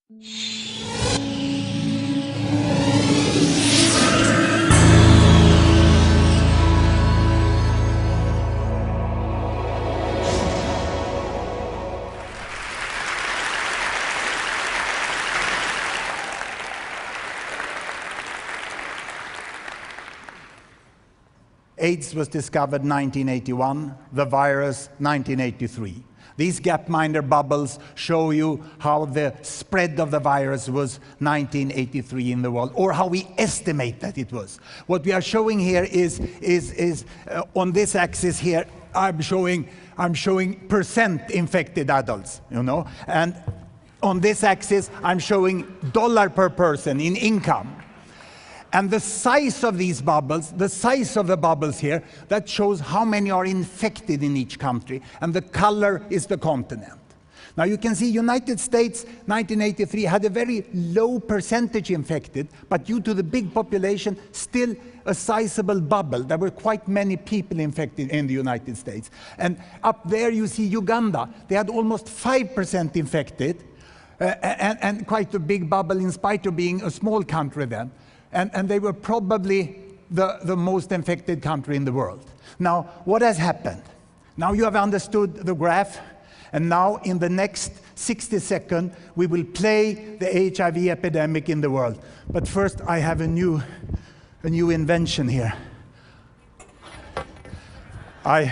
AIDS was discovered 1981, the virus 1983. These Gapminder bubbles show you how the spread of the virus was 1983 in the world, or how we estimate that it was. What we are showing here is on this axis here, I'm showing percent infected adults, you know, and on this axis I'm showing dollar per person in income. And the size of these bubbles, the size of the bubbles here, that shows how many are infected in each country. And the color is the continent. Now you can see United States, 1983, had a very low percentage infected, but due to the big population, still a sizable bubble. There were quite many people infected in the United States. And up there you see Uganda. They had almost 5% infected, and quite a big bubble in spite of being a small country then. And they were probably the most infected country in the world. Now, what has happened? Now you have understood the graph, and now in the next 60 seconds, we will play the HIV epidemic in the world. But first, I have a new invention here. I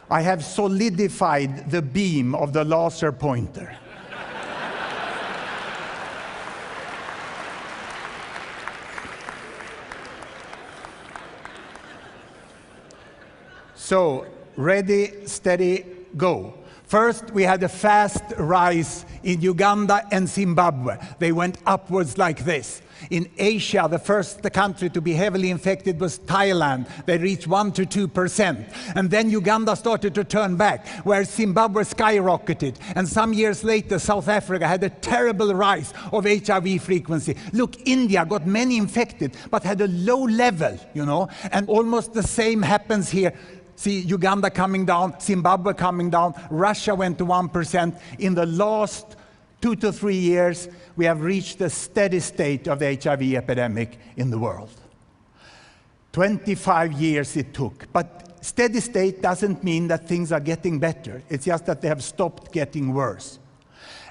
have solidified the beam of the laser pointer. So, ready, steady, go. First, we had a fast rise in Uganda and Zimbabwe. They went upwards like this. In Asia, the first country to be heavily infected was Thailand. They reached 1 to 2%. And then Uganda started to turn back, where Zimbabwe skyrocketed. And some years later, South Africa had a terrible rise of HIV frequency. Look, India got many infected, but had a low level, you know. And almost the same happens here. See Uganda coming down, Zimbabwe coming down, Russia went to 1%. In the last 2 to 3 years, we have reached the steady state of the HIV epidemic in the world. 25 years it took. But steady state doesn't mean that things are getting better. It's just that they have stopped getting worse.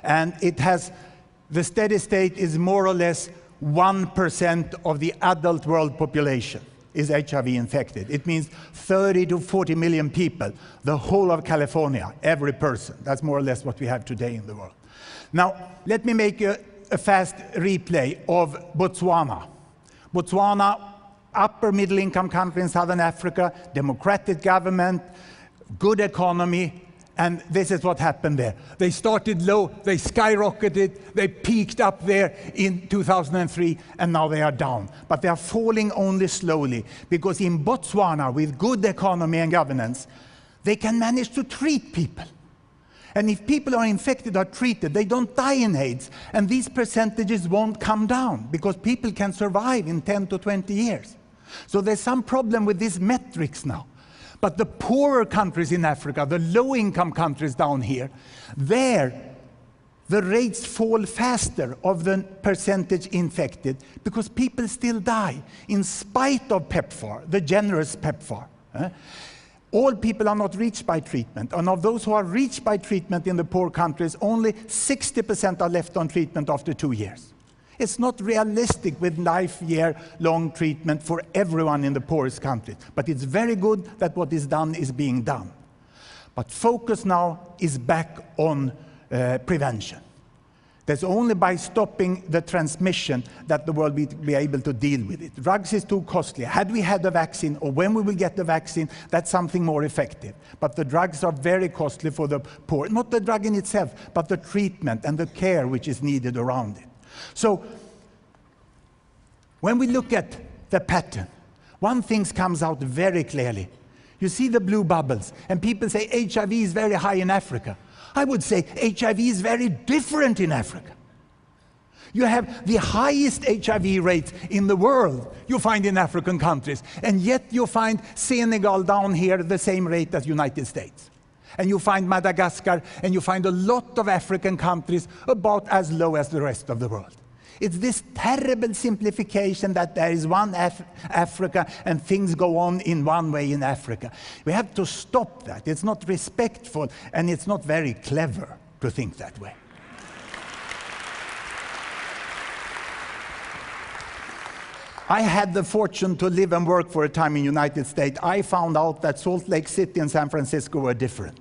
And the steady state is more or less 1% of the adult world population is HIV infected. It means 30 to 40 million people, the whole of California, every person. That's more or less what we have today in the world. Now, let me make a fast replay of Botswana. Botswana, upper middle income country in southern Africa, democratic government, good economy, and this is what happened there. They started low, they skyrocketed, they peaked up there in 2003, and now they are down. But they are falling only slowly, because in Botswana, with good economy and governance, they can manage to treat people. And if people are infected or treated, they don't die in AIDS. And these percentages won't come down, because people can survive in 10 to 20 years. So there's some problem with these metrics now. But the poorer countries in Africa, the low-income countries down here, there, the rates fall faster of the percentage infected, because people still die, in spite of PEPFAR, the generous PEPFAR. All people are not reached by treatment. And of those who are reached by treatment in the poor countries, only 60% are left on treatment after 2 years. It's not realistic with life-year-long treatment for everyone in the poorest countries. But it's very good that what is done is being done. But focus now is back on prevention. That's only by stopping the transmission that the world will be able to deal with it. Drugs is too costly. Had we had the vaccine, or when we will get the vaccine, that's something more effective. But the drugs are very costly for the poor. Not the drug in itself, but the treatment and the care which is needed around it. So, when we look at the pattern, one thing comes out very clearly. You see the blue bubbles, and people say HIV is very high in Africa. I would say HIV is very different in Africa. You have the highest HIV rates in the world you find in African countries, and yet you find Senegal down here the same rate as United States. And you find Madagascar, and you find a lot of African countries about as low as the rest of the world. It's this terrible simplification that there is one Africa and things go on in one way in Africa. We have to stop that. It's not respectful, and it's not very clever to think that way. I had the fortune to live and work for a time in the United States. I found out that Salt Lake City and San Francisco were different.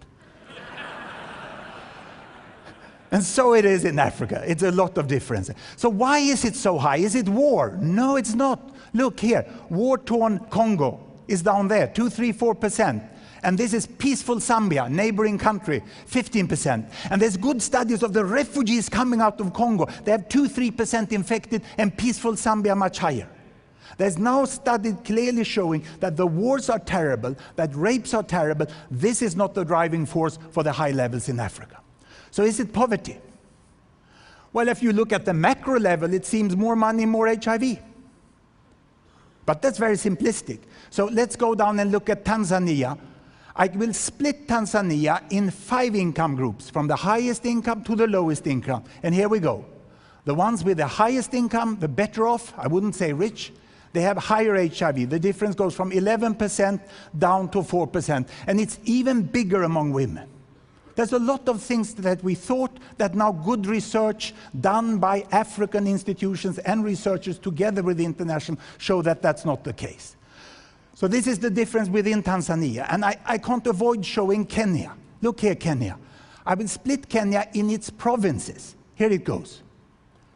And so it is in Africa. It's a lot of difference. So why is it so high? Is it war? No, it's not. Look here, war-torn Congo is down there, 2, 3, 4%. And this is peaceful Zambia, neighboring country, 15%. And there's good studies of the refugees coming out of Congo. They have 2, 3% infected, and peaceful Zambia much higher. There's now studies clearly showing that the wars are terrible, that rapes are terrible. This is not the driving force for the high levels in Africa. So is it poverty? Well, if you look at the macro level, it seems more money, more HIV. But that's very simplistic. So let's go down and look at Tanzania. I will split Tanzania in 5 income groups, from the highest income to the lowest income. And here we go. The ones with the highest income, the better off, I wouldn't say rich, they have higher HIV. The difference goes from 11% down to 4%. And it's even bigger among women. There's a lot of things that we thought that now good research done by African institutions and researchers together with the international show that that's not the case. So this is the difference within Tanzania. And I can't avoid showing Kenya. Look here, Kenya. I will split Kenya in its provinces. Here it goes.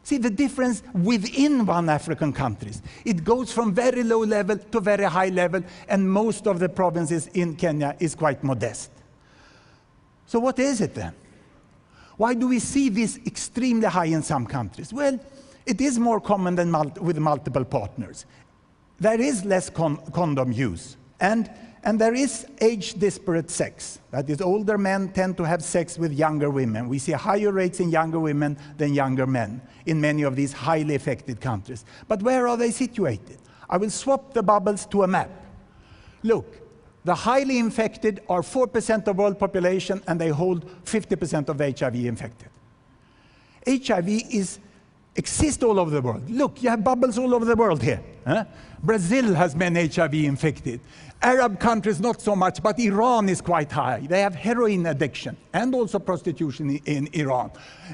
See the difference within one African country. It goes from very low level to very high level, and most of the provinces in Kenya is quite modest. So what is it then? Why do we see this extremely high in some countries? Well, it is more common than with multiple partners. There is less condom use, and there is age-disparate sex. That is, older men tend to have sex with younger women. We see higher rates in younger women than younger men in many of these highly affected countries. But where are they situated? I will swap the bubbles to a map. Look. The highly infected are 4% of world population, and they hold 50% of the HIV infected. HIV exists all over the world. Look, you have bubbles all over the world here. Brazil has many HIV infected. Arab countries not so much, but Iran is quite high. They have heroin addiction and also prostitution in Iran.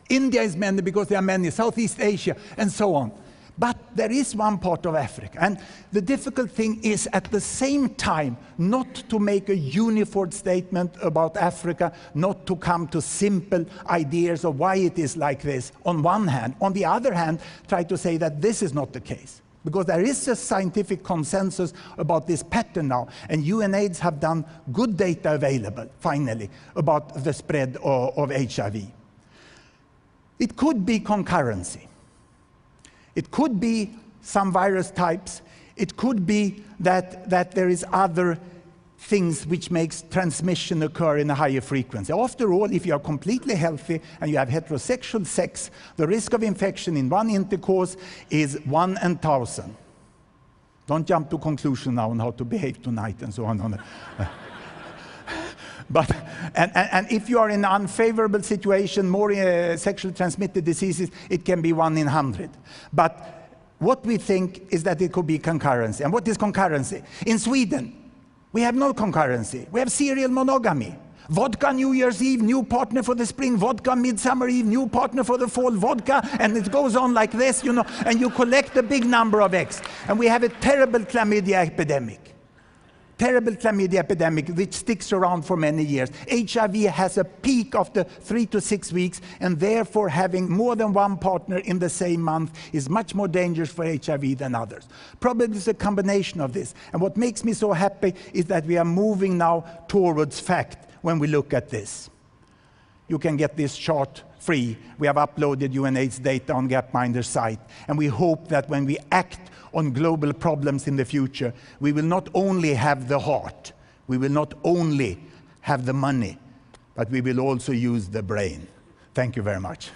India is many because there are many, Southeast Asia, and so on. But there is one part of Africa, and the difficult thing is at the same time not to make a uniform statement about Africa, not to come to simple ideas of why it is like this on one hand. On the other hand, try to say that this is not the case. Because there is a scientific consensus about this pattern now, and UNAIDS have done good data available, finally, about the spread of HIV. It could be concurrency. It could be some virus types. It could be that there is other things which makes transmission occur in a higher frequency. After all, if you are completely healthy and you have heterosexual sex, the risk of infection in one intercourse is 1 in 1,000. Don't jump to conclusion now on how to behave tonight and so on. But if you are in an unfavorable situation, more sexually transmitted diseases, it can be 1 in 100. But what we think is that it could be concurrency. And what is concurrency? In Sweden, we have no concurrency. We have serial monogamy. Vodka New Year's Eve, new partner for the spring. Vodka Midsummer Eve, new partner for the fall. Vodka, and it goes on like this, you know. And you collect a big number of eggs. And we have a terrible chlamydia epidemic. Terrible chlamydia epidemic which sticks around for many years. HIV has a peak after 3 to 6 weeks, and therefore having more than one partner in the same month is much more dangerous for HIV than others. Probably it's a combination of this. And what makes me so happy is that we are moving now towards fact when we look at this. You can get this chart free. We have uploaded UNAIDS data on Gapminder's site, and we hope that when we act on global problems in the future, we will not only have the heart, we will not only have the money, but we will also use the brain. Thank you very much.